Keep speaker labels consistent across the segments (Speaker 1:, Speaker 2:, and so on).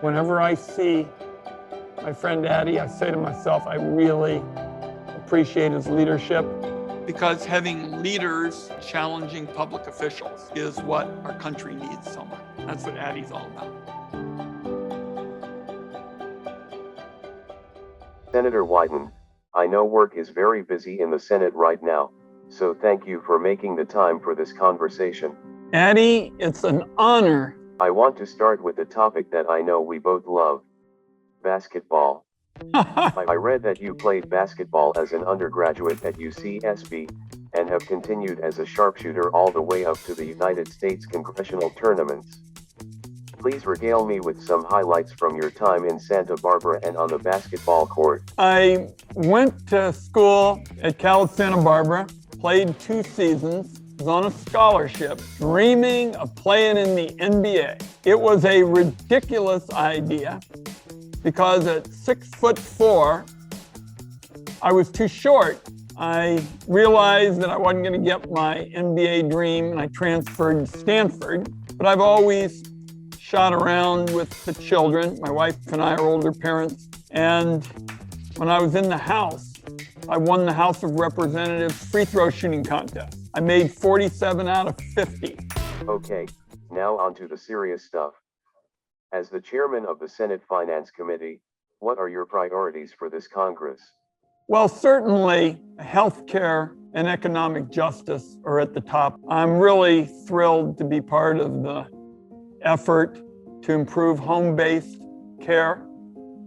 Speaker 1: Whenever I see my friend Ady, I say to myself, I really appreciate his leadership, because having leaders challenging public officials is what our country needs so much. That's what Ady's all about.
Speaker 2: Senator Wyden, I know work is very busy in the Senate right now, so thank you for making the time for this conversation.
Speaker 1: Ady, it's an honor.
Speaker 2: I want to start with a topic that I know we both love: basketball. I read that you played basketball as an undergraduate at UCSB and have continued as a sharpshooter all the way up to the United States congressional tournaments. Please regale me with some highlights from your time in Santa Barbara and on the basketball court.
Speaker 1: I went to school at Cal Santa Barbara, played 2 seasons, was on a scholarship, dreaming of playing in the NBA. It was a ridiculous idea because at 6'4", I was too short. I realized that I wasn't going to get my NBA dream, and I transferred to Stanford. But I've always shot around with the children. My wife and I are older parents. And when I was in the House, I won the House of Representatives free throw shooting contest. I made 47 out of 50.
Speaker 2: Okay, now on to the serious stuff. As the chairman of the Senate Finance Committee, what are your priorities for this Congress?
Speaker 1: Well, certainly healthcare and economic justice are at the top. I'm really thrilled to be part of the effort to improve home-based care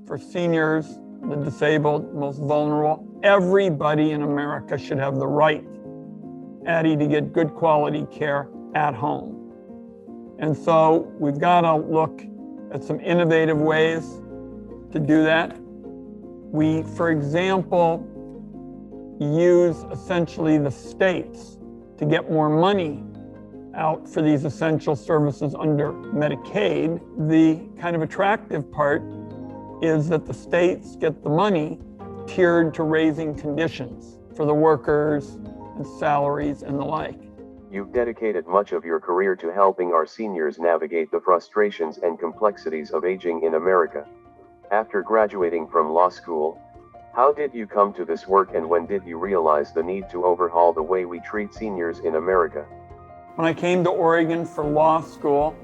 Speaker 1: for seniors, the disabled, most vulnerable. Everybody in America should have the right, Ady, to get good quality care at home. And so we've got to look at some innovative ways to do that. We, for example, use essentially the states to get more money out for these essential services under Medicaid. The kind of attractive part is that the states get the money tiered to raising conditions for the workers and salaries and the like.
Speaker 2: You've dedicated much of your career to helping our seniors navigate the frustrations and complexities of aging in America. After graduating from law school, how did you come to this work, and when did you realize the need to overhaul the way we treat seniors in America?
Speaker 1: When I came to Oregon for law school,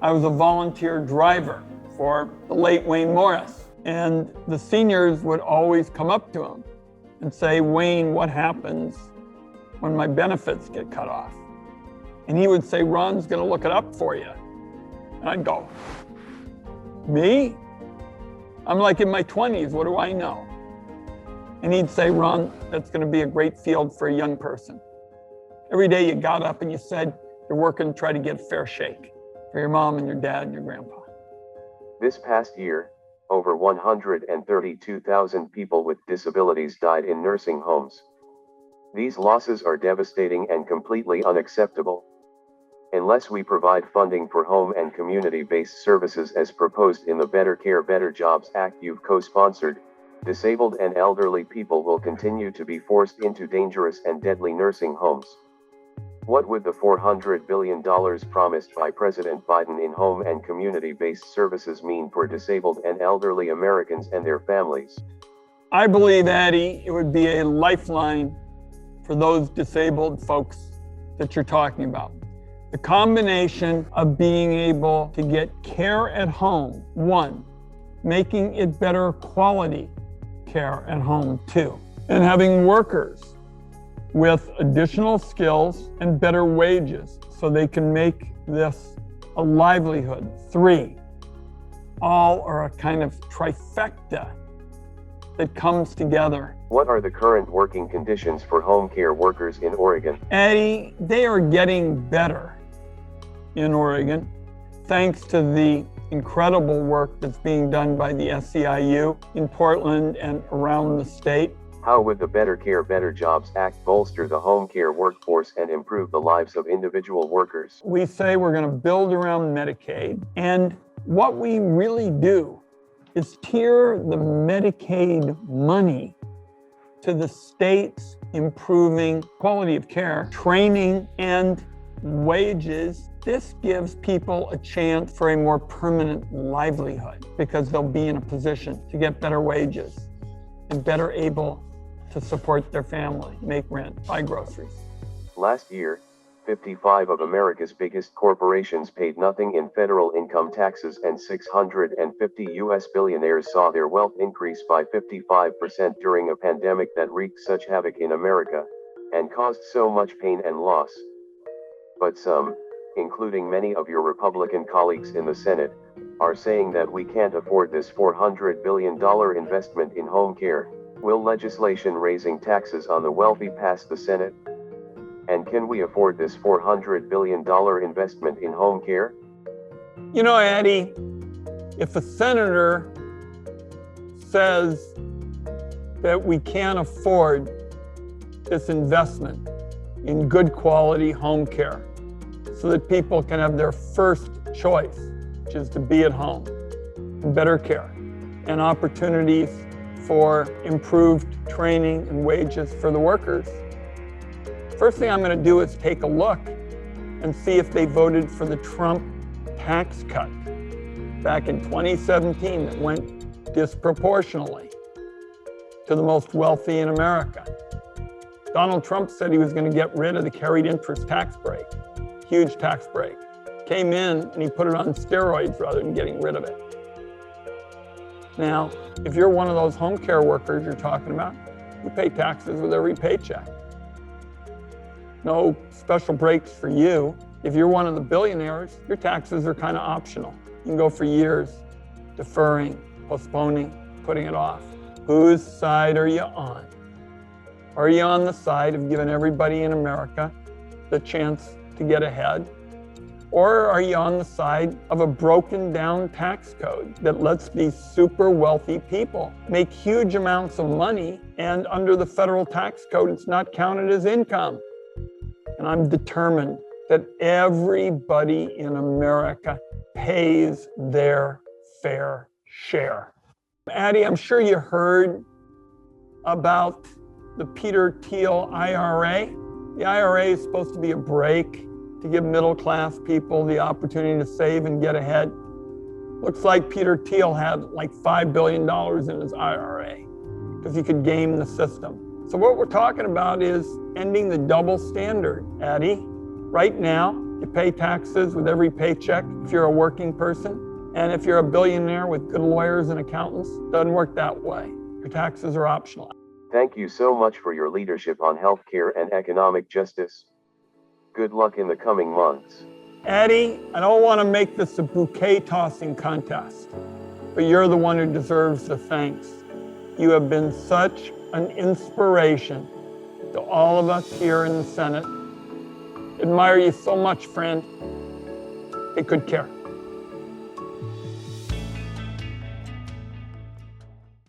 Speaker 1: I was a volunteer driver for the late Wayne Morris. And the seniors would always come up to him and say, "Wayne, what happens when my benefits get cut off?" And he would say, "Ron's gonna look it up for you." And I'd go, "Me? I'm like in my 20s, what do I know?" And he'd say, "Ron, that's gonna be a great field for a young person." Every day you got up and you said, you're working to try to get a fair shake for your mom and your dad and your grandpa.
Speaker 2: This past year, over 132,000 people with disabilities died in nursing homes. These losses are devastating and completely unacceptable. Unless we provide funding for home and community-based services as proposed in the Better Care, Better Jobs Act you've co-sponsored, disabled and elderly people will continue to be forced into dangerous and deadly nursing homes. What would the $400 billion promised by President Biden in home and community-based services mean for disabled and elderly Americans and their families?
Speaker 1: I believe, Ady, it would be a lifeline for those disabled folks that you're talking about. The combination of being able to get care at home, 1, making it better quality care at home, 2, and having workers with additional skills and better wages so they can make this a livelihood, 3. All are a kind of trifecta that comes together.
Speaker 2: What are the current working conditions for home care workers in Oregon?
Speaker 1: Ady, they are getting better in Oregon, thanks to the incredible work that's being done by the SEIU in Portland and around the state.
Speaker 2: How would the Better Care, Better Jobs Act bolster the home care workforce and improve the lives of individual workers?
Speaker 1: We say we're going to build around Medicaid, and what we really do is tier the Medicaid money to the states improving quality of care, training, and wages, this gives people a chance for a more permanent livelihood because they'll be in a position to get better wages and better able to support their family, make rent, buy groceries.
Speaker 2: Last year, 55 of America's biggest corporations paid nothing in federal income taxes, and 650 U.S. billionaires saw their wealth increase by 55% during a pandemic that wreaked such havoc in America and caused so much pain and loss. But some, including many of your Republican colleagues in the Senate, are saying that we can't afford this $400 billion investment in home care. Will legislation raising taxes on the wealthy pass the Senate? And can we afford this $400 billion investment in home care?
Speaker 1: You know, Ady, if a senator says that we can't afford this investment in good quality home care so that people can have their first choice, which is to be at home, and better care, and opportunities for improved training and wages for the workers, first thing I'm going to do is take a look and see if they voted for the Trump tax cut back in 2017 that went disproportionately to the most wealthy in America. Donald Trump said he was going to get rid of the carried interest tax break, huge tax break. Came in and he put it on steroids rather than getting rid of it. Now, if you're one of those home care workers you're talking about, you pay taxes with every paycheck. No special breaks for you. If you're one of the billionaires, your taxes are kind of optional. You can go for years deferring, postponing, putting it off. Whose side are you on? Are you on the side of giving everybody in America the chance to get ahead? Or are you on the side of a broken down tax code that lets these super wealthy people make huge amounts of money, and under the federal tax code, it's not counted as income? And I'm determined that everybody in America pays their fair share. Ady, I'm sure you heard about the Peter Thiel IRA. The IRA is supposed to be a break to give middle-class people the opportunity to save and get ahead. Looks like Peter Thiel had like $5 billion in his IRA because he could game the system. So what we're talking about is ending the double standard, Ady. Right now, you pay taxes with every paycheck if you're a working person. And if you're a billionaire with good lawyers and accountants, it doesn't work that way. Your taxes are optional.
Speaker 2: Thank you so much for your leadership on healthcare and economic justice. Good luck in the coming months.
Speaker 1: Ady, I don't want to make this a bouquet tossing contest, but you're the one who deserves the thanks. You have been such an inspiration to all of us here in the Senate. Admire you so much, friend. Take good care.